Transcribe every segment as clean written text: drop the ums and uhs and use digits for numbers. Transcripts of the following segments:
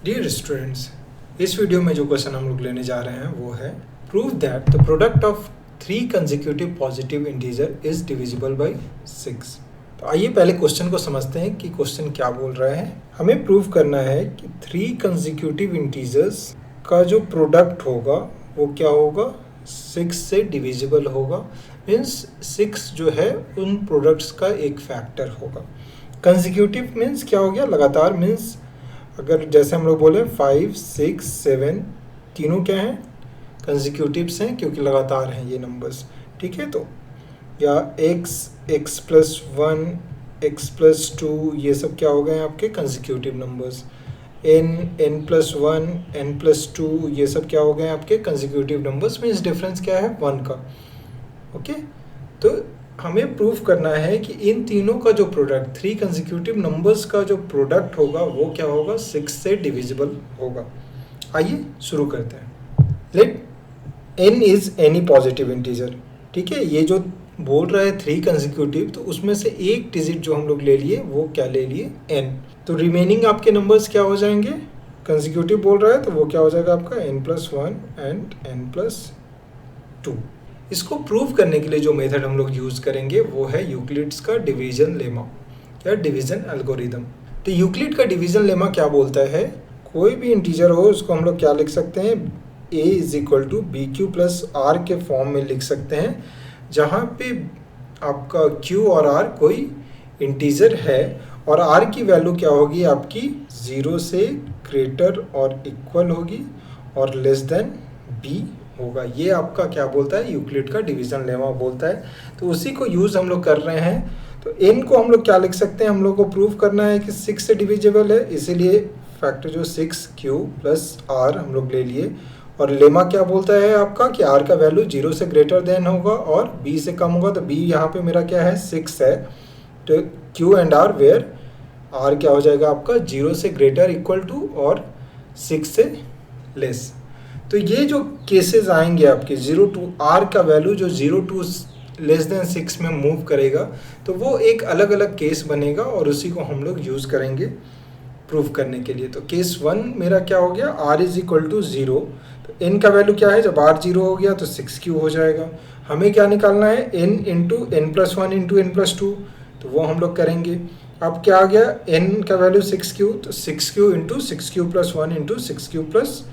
Dear students, इस video में जो क्वेश्चन हम लोग लेने जा रहे हैं वो है prove that the product of 3 consecutive positive integer is divisible by 6। तो आइए पहले क्वेश्चन को समझते हैं कि क्वेश्चन क्या बोल रहा है। हमें प्रूव करना है कि 3 कंसेक्यूटिव इंटीजर्स का जो प्रोडक्ट होगा वो क्या होगा, 6 से डिविजिबल होगा। मीन्स 6 जो है उन प्रोडक्ट्स का एक फैक्टर होगा। कंसेक्यूटिव मीन्स क्या हो गया, लगातार। मीन्स अगर जैसे हम लोग बोले 5, 6, 7 तीनों क्या हैं, कंसेक्यूटिव्स हैं क्योंकि लगातार हैं ये नंबर्स, ठीक है। तो या x प्लस 1, x प्लस 2, ये सब क्या हो गए हैं आपके consecutive numbers. n plus 1, n plus 2, ये सब क्या हो गए हैं आपके कंसेक्यूटिव नंबर्स। मीन्स डिफरेंस क्या है, 1 का। ओके, तो हमें प्रूफ करना है कि इन तीनों का जो प्रोडक्ट, 3 कंसेक्यूटिव नंबर्स का जो प्रोडक्ट होगा वो क्या होगा, 6 से डिविजिबल होगा। आइए शुरू करते हैं। Let n is any positive integer, ठीक है। ये जो बोल रहा है 3 कंसेक्यूटिव, तो उसमें से एक डिजिट जो हम लोग ले लिए वो क्या ले लिए, n। तो रिमेनिंग आपके नंबर्स क्या हो जाएंगे, कंसेक्यूटिव बोल रहा है तो वो क्या हो जाएगा आपका n plus 1 and n plus 2। इसको प्रूव करने के लिए जो मेथड हम लोग यूज़ करेंगे वो है यूक्लिड्स का डिवीजन लेमा या डिवीजन एल्गोरिदम। तो यूक्लिड का डिवीजन लेमा क्या बोलता है, कोई भी इंटीजर हो उसको हम लोग क्या लिख सकते हैं, a is equal to b q plus r के फॉर्म में लिख सकते हैं, जहाँ पे आपका q और r कोई इंटीजर है और r की वैल्यू क्या होगी आपकी 0 से ग्रेटर और इक्वल होगी और लेस देन b होगा। ये आपका क्या बोलता है, यूक्लिड का डिवीजन लेमा बोलता है। तो उसी को यूज़ हम लोग कर रहे हैं। तो n को हम लोग क्या लिख सकते हैं, हम लोग को प्रूव करना है कि 6 से डिविजिबल है, इसीलिए फैक्टर जो 6q प्लस r हम लोग ले लिए। और लेमा क्या बोलता है आपका कि r का वैल्यू 0 से ग्रेटर देन होगा और b से कम होगा। तो b यहाँ पे मेरा क्या है, 6 है। तो q and r where r क्या हो जाएगा आपका 0 से ग्रेटर इक्वल टू और 6 से लेस। तो ये जो केसेस आएंगे आपके 0 टू r का वैल्यू जो 0 टू लेस देन 6 में मूव करेगा, तो वो एक अलग अलग केस बनेगा और उसी को हम लोग यूज़ करेंगे प्रूव करने के लिए। तो केस 1 मेरा क्या हो गया, r इज इक्वल टू 0। तो n का वैल्यू क्या है, जब r 0 हो गया तो 6q हो जाएगा। हमें क्या निकालना है, n into n plus 1 into n plus 2, तो वो हम लोग करेंगे। अब क्या आ गया, n का वैल्यू 6q, तो 6q into 6q plus 1 into 6q plus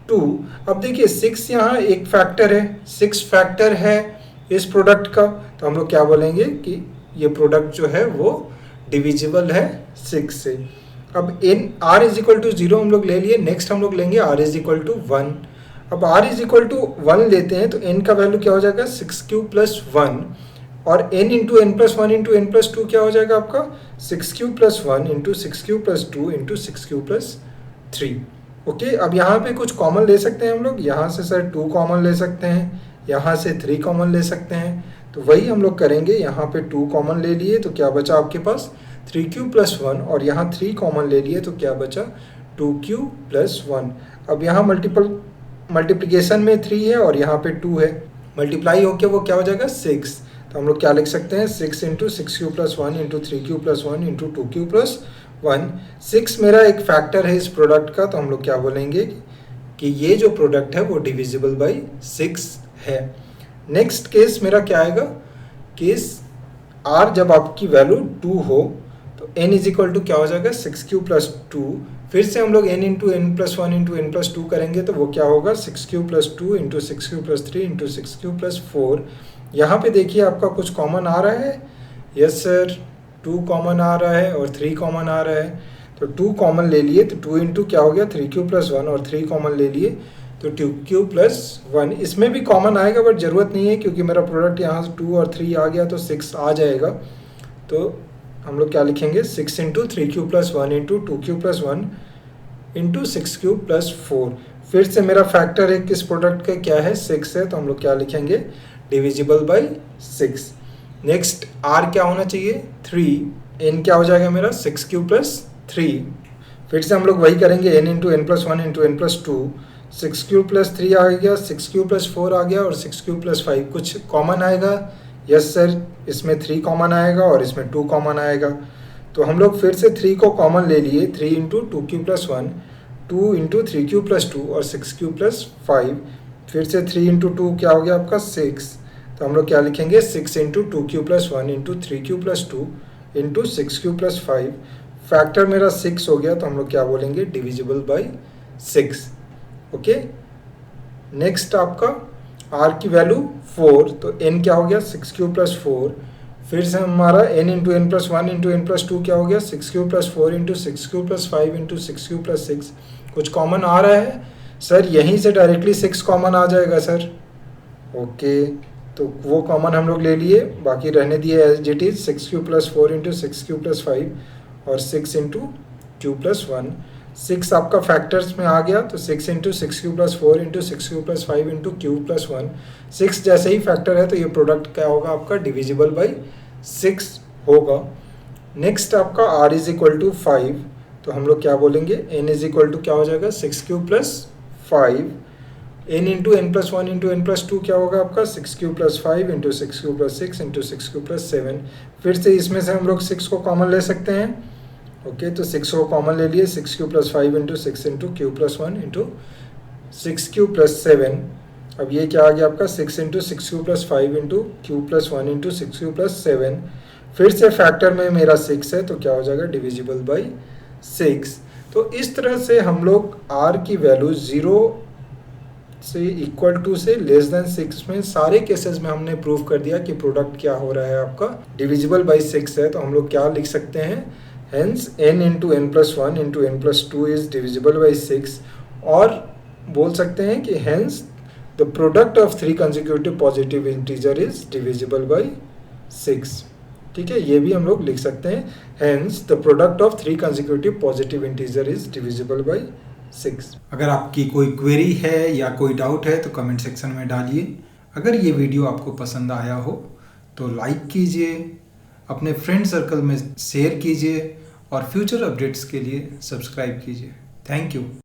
2। अब देखिए 6 यहाँ एक फैक्टर है, 6 फैक्टर है इस प्रोडक्ट का, तो हम लोग क्या बोलेंगे कि ये प्रोडक्ट जो है वो डिविजिबल है 6 से। अब इन r इज इक्वल टू 0 हम लोग ले लिए, नेक्स्ट हम लोग लेंगे r इज इक्वल टू 1। अब r इज इक्वल टू 1 लेते हैं तो n का वैल्यू क्या हो जाएगा, 6q प्लस 1 और n into n plus 1 into n plus 2 क्या हो जाएगा आपका 6q plus 1 into 6q plus 2 into 6q plus 3। Okay, अब यहाँ पे कुछ कॉमन ले सकते हैं हम लोग, यहाँ से सर 2 कॉमन ले सकते हैं, यहाँ से 3 कॉमन ले सकते हैं। तो वही हम लोग करेंगे, यहाँ पे 2 कॉमन ले लिए तो क्या बचा आपके पास 3q प्लस 1 और यहाँ 3 कॉमन ले लिए तो क्या बचा 2q प्लस 1। अब यहाँ मल्टीप्लिकेशन में 3 है और यहाँ पे 2 है, मल्टीप्लाई होके वो क्या हो जाएगा 6। तो हम लोग क्या लिख सकते हैं, 6 into 6q plus 1 into 3q plus 1 into 2q plus 1। 6 मेरा एक फैक्टर है इस प्रोडक्ट का, तो हम लोग क्या बोलेंगे कि ये जो प्रोडक्ट है वो डिविजिबल बाय 6 है। नेक्स्ट केस मेरा क्या आएगा, केस r जब आपकी वैल्यू 2 हो तो n इज इक्वल टू क्या हो जाएगा 6q प्लस 2। फिर से हम लोग n into n plus 1 into n plus 2 करेंगे तो वो क्या होगा 6q plus 2 into 6q plus 3 into 6q plus 4। यहाँ पे देखिए आपका कुछ कॉमन आ रहा है, यस सर 2 कॉमन आ रहा है और 3 कॉमन आ रहा है। तो 2 कॉमन ले लिए तो 2 इंटू क्या हो गया 3q प्लस 1 और 3 कॉमन ले लिए तो 2q प्लस 1। इसमें भी कॉमन आएगा बट ज़रूरत नहीं है क्योंकि मेरा प्रोडक्ट यहाँ से 2 और 3 आ गया तो 6 आ जाएगा। तो हम लोग क्या लिखेंगे 6 into 3q plus 1 into 2q plus 1 into 6q plus 4। फिर से मेरा फैक्टर है किस प्रोडक्ट का क्या है 6 है, तो हम लोग क्या लिखेंगे डिविजिबल बाई 6। नेक्स्ट r क्या होना चाहिए 3, n क्या हो जाएगा मेरा 6q प्लस 3। फिर से हम लोग वही करेंगे n into n plus 1 into n plus 2, 6q plus 3 आ गया, 6q प्लस 4 आ गया और 6q प्लस 5। कुछ कॉमन आएगा, यस सर इसमें 3 कॉमन आएगा और इसमें 2 कॉमन आएगा। तो हम लोग फिर से 3 को कॉमन ले लिए, 3 into 2q plus 1 2 into three Q plus 2 और 6 क्यू प्लस 5, फिर से 3 इंटू 2 क्या हो गया आपका 6, तो हम लोग क्या लिखेंगे 6 into 2 Q plus 1 into 3 Q plus 2 into 6 q plus 5, factor मेरा 6 हो गया, तो हम लोग क्या बोलेंगे डिविजिबल बाई 6। ओके, नेक्स्ट आपका r की वैल्यू 4, तो n क्या हो गया 6 क्यू प्लस 4, फिर से हमारा n into n plus 1 into n plus 2 क्या हो गया 6 q plus 4 into 6 q plus 5 into 6 q plus 6। कुछ कॉमन आ रहा है सर? यहीं से डायरेक्टली 6 कॉमन आ जाएगा सर। ओके, तो वो कॉमन हम लोग ले लिए, बाकी रहने दिए as it is 6 q plus 4 into 6 q plus 5 और 6 इंटू क्यू प्लस 1। 6 आपका फैक्टर्स में आ गया, तो 6 into 6 q plus 4 into 6 q plus 5 into Q plus 1। 6 जैसे ही फैक्टर है तो ये प्रोडक्ट क्या होगा आपका डिविजिबल बाई 6 होगा। नेक्स्ट आपका r इज इक्वल टू 5, तो हम लोग क्या बोलेंगे n इज इक्वल टू क्या हो जाएगा 6 q plus 5, n into n plus 1 into n plus 2 क्या होगा आपका 6 q plus 5 into 6 q plus 6 into 6 q plus 7। फिर से इसमें से हम लोग 6 को कॉमन ले सकते हैं। ओके, तो 6 को कॉमन ले लिए, 6 q plus 5 into 6 into Q plus 1 into 6 q plus 7। अब ये क्या आ गया आपका 6 into 6 q plus 5 into Q plus 1 into 6 q plus 7। फिर से फैक्टर में मेरा 6 है, तो क्या हो जाएगा डिविजिबल बाई 6। तो इस तरह से हम लोग r की वैल्यू 0 से इक्वल टू से लेस देन 6 में सारे केसेस में हमने प्रूव कर दिया कि प्रोडक्ट क्या हो रहा है आपका डिविजिबल बाई 6 है। तो हम लोग क्या लिख सकते हैं, hence n into n plus 1 into n plus 2 is divisible by 6, और बोल सकते हैं कि hence the product of 3 consecutive positive integer is divisible by 6। ठीक है, ये भी हम लोग लिख सकते हैं, hence the product of 3 consecutive positive integer is divisible by 6। अगर आपकी कोई क्वेरी है या कोई डाउट है तो कमेंट सेक्शन में डालिए। अगर ये वीडियो आपको पसंद आया हो तो लाइक कीजिए, अपने फ्रेंड सर्कल में शेयर कीजिए और फ्यूचर अपडेट्स के लिए सब्सक्राइब कीजिए। Thank you.